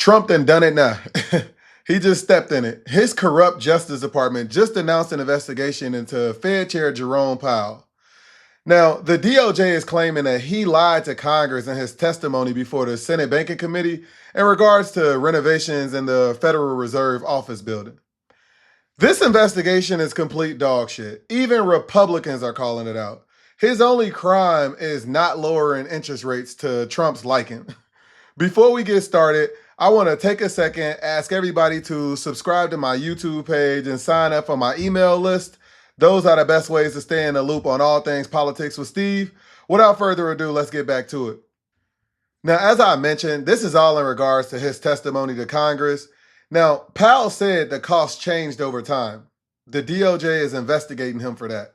Trump done it now. He just stepped in it. His corrupt Justice Department just announced an investigation into Fed Chair Jerome Powell. Now, the DOJ is claiming that he lied to Congress in his testimony before the Senate Banking Committee in regards to renovations in the Federal Reserve office building. This investigation is complete dog shit. Even Republicans are calling it out. His only crime is not lowering interest rates to Trump's liking. Before we get started, I want to take a second, ask everybody to subscribe to my YouTube page and sign up for my email list. Those are the best ways to stay in the loop on all things politics with Steve. Without further ado, let's get back to it. Now, as I mentioned, this is all in regards to his testimony to Congress. Now, Powell said the cost changed over time. The DOJ is investigating him for that.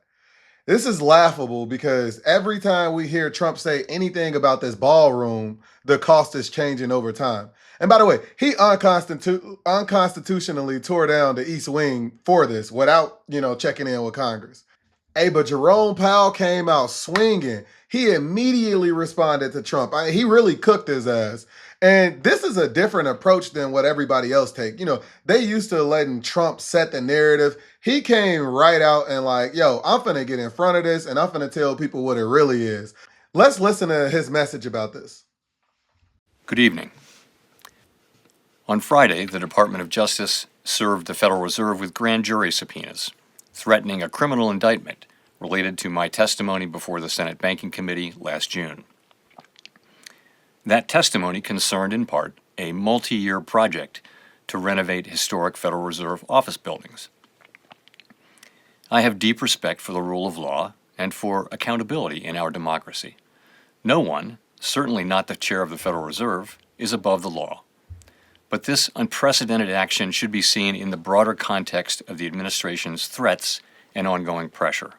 This is laughable because every time we hear Trump say anything about this ballroom, the cost is changing over time. And by the way, he unconstitutionally tore down the East Wing for this without, checking in with Congress. Hey, but Jerome Powell came out swinging. He immediately responded to Trump. He really cooked his ass. And this is a different approach than what everybody else take. They used to letting Trump set the narrative. He came right out and like, yo, I'm finna get in front of this and I'm finna tell people what it really is. Let's listen to his message about this. Good evening. On Friday, the Department of Justice served the Federal Reserve with grand jury subpoenas, threatening a criminal indictment related to my testimony before the Senate Banking Committee last June. That testimony concerned in part a multi-year project to renovate historic Federal Reserve office buildings. I have deep respect for the rule of law and for accountability in our democracy. No one, certainly not the chair of the Federal Reserve, is above the law. But this unprecedented action should be seen in the broader context of the administration's threats and ongoing pressure.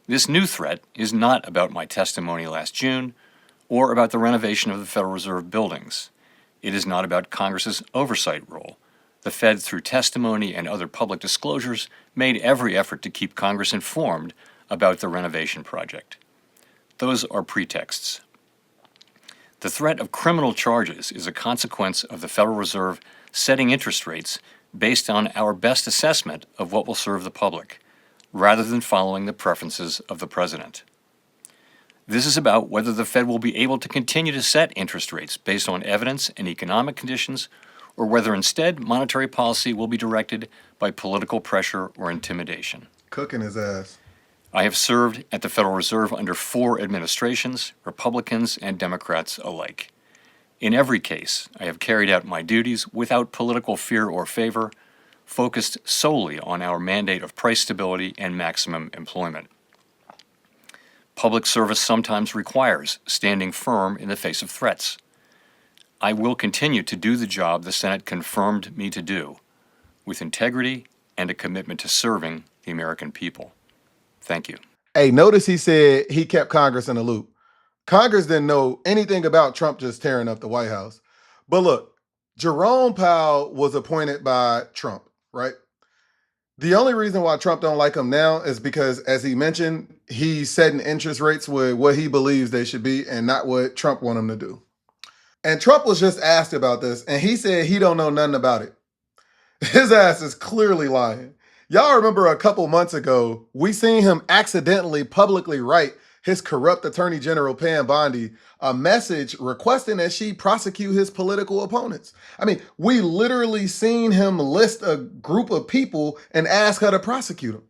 This new threat is not about my testimony last June or about the renovation of the Federal Reserve buildings. It is not about Congress's oversight role. The Fed, through testimony and other public disclosures, made every effort to keep Congress informed about the renovation project. Those are pretexts. The threat of criminal charges is a consequence of the Federal Reserve setting interest rates based on our best assessment of what will serve the public, rather than following the preferences of the president. This is about whether the Fed will be able to continue to set interest rates based on evidence and economic conditions, or whether instead monetary policy will be directed by political pressure or intimidation. Cooking his ass. I have served at the Federal Reserve under 4 administrations, Republicans and Democrats alike. In every case, I have carried out my duties without political fear or favor, focused solely on our mandate of price stability and maximum employment. Public service sometimes requires standing firm in the face of threats. I will continue to do the job the Senate confirmed me to do, with integrity and a commitment to serving the American people. Thank you. Hey, notice he said he kept Congress in the loop. Congress didn't know anything about Trump just tearing up the White House. But look, Jerome Powell was appointed by Trump, right? The only reason why Trump don't like him now is because, as he mentioned, he's setting interest rates with what he believes they should be and not what Trump want him to do. And Trump was just asked about this, and he said he don't know nothing about it. His ass is clearly lying. Y'all remember a couple months ago, we seen him accidentally publicly write his corrupt Attorney General Pam Bondi a message requesting that she prosecute his political opponents. We literally seen him list a group of people and ask her to prosecute them.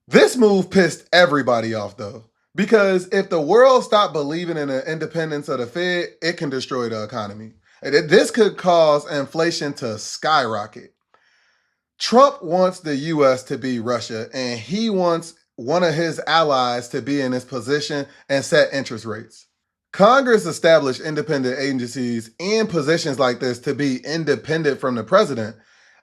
This move pissed everybody off though, because if the world stopped believing in the independence of the Fed, it can destroy the economy. This could cause inflation to skyrocket. Trump wants the U.S. to be Russia, and he wants one of his allies to be in this position and set interest rates. Congress established independent agencies in positions like this to be independent from the president.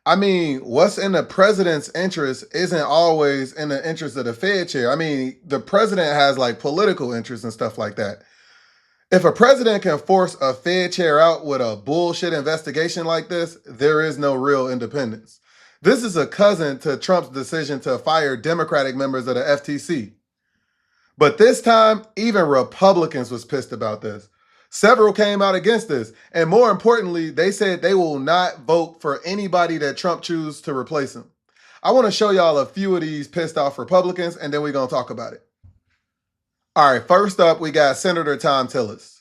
What's in the president's interest isn't always in the interest of the Fed chair. The president has political interests and stuff like that. If a president can force a Fed chair out with a bullshit investigation like this, there is no real independence. This is a cousin to Trump's decision to fire Democratic members of the FTC. But this time, even Republicans was pissed about this. Several came out against this. And more importantly, they said they will not vote for anybody that Trump chooses to replace him. I want to show y'all a few of these pissed off Republicans, and then we're going to talk about it. All right, first up, we got Senator Tom Tillis.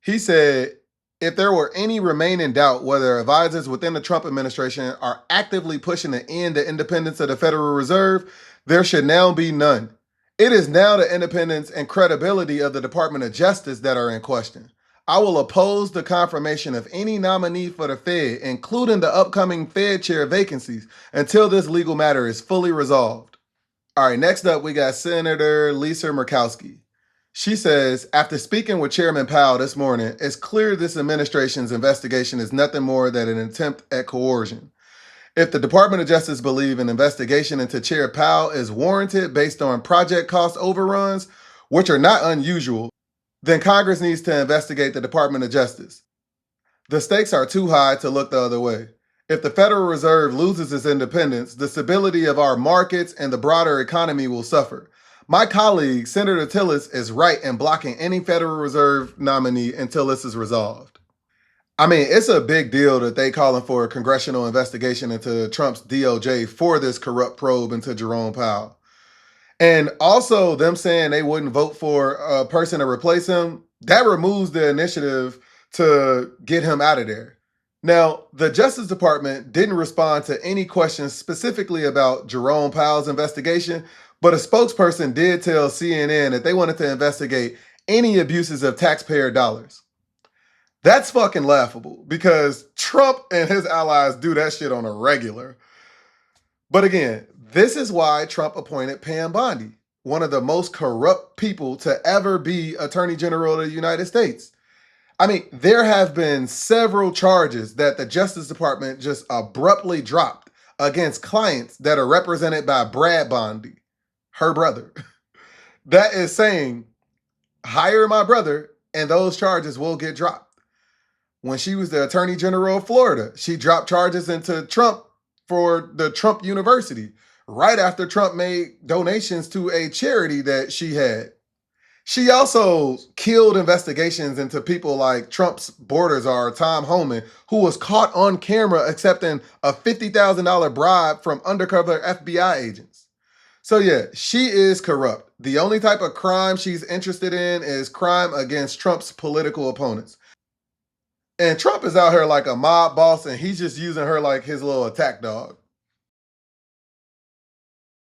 He said, if there were any remaining doubt whether advisors within the Trump administration are actively pushing to end the independence of the Federal Reserve, there should now be none. It is now the independence and credibility of the Department of Justice that are in question. I will oppose the confirmation of any nominee for the Fed, including the upcoming Fed chair vacancies, until this legal matter is fully resolved. All right, next up, we got Senator Lisa Murkowski. She says, after speaking with Chairman Powell this morning, it's clear this administration's investigation is nothing more than an attempt at coercion. If the Department of Justice believe an investigation into Chair Powell is warranted based on project cost overruns, which are not unusual, then Congress needs to investigate the Department of Justice. The stakes are too high to look the other way. If the Federal Reserve loses its independence, the stability of our markets and the broader economy will suffer. My colleague, Senator Tillis, is right in blocking any Federal Reserve nominee until this is resolved. I mean, it's a big deal that they calling for a congressional investigation into Trump's DOJ for this corrupt probe into Jerome Powell. And also them saying they wouldn't vote for a person to replace him, that removes the initiative to get him out of there. Now, the Justice Department didn't respond to any questions specifically about Jerome Powell's investigation, but a spokesperson did tell CNN that they wanted to investigate any abuses of taxpayer dollars. That's fucking laughable because Trump and his allies do that shit on a regular. But again, this is why Trump appointed Pam Bondi, one of the most corrupt people to ever be Attorney General of the United States. I mean, there have been several charges that the Justice Department just abruptly dropped against clients that are represented by Brad Bondi, her brother. That is saying, hire my brother and those charges will get dropped. When she was the Attorney General of Florida, she dropped charges into Trump for the Trump University right after Trump made donations to a charity that she had. She also killed investigations into people like Trump's border czar, Tom Homan, who was caught on camera accepting a $50,000 bribe from undercover FBI agents. So yeah, she is corrupt. The only type of crime she's interested in is crime against Trump's political opponents. And Trump is out here like a mob boss and he's just using her like his little attack dog.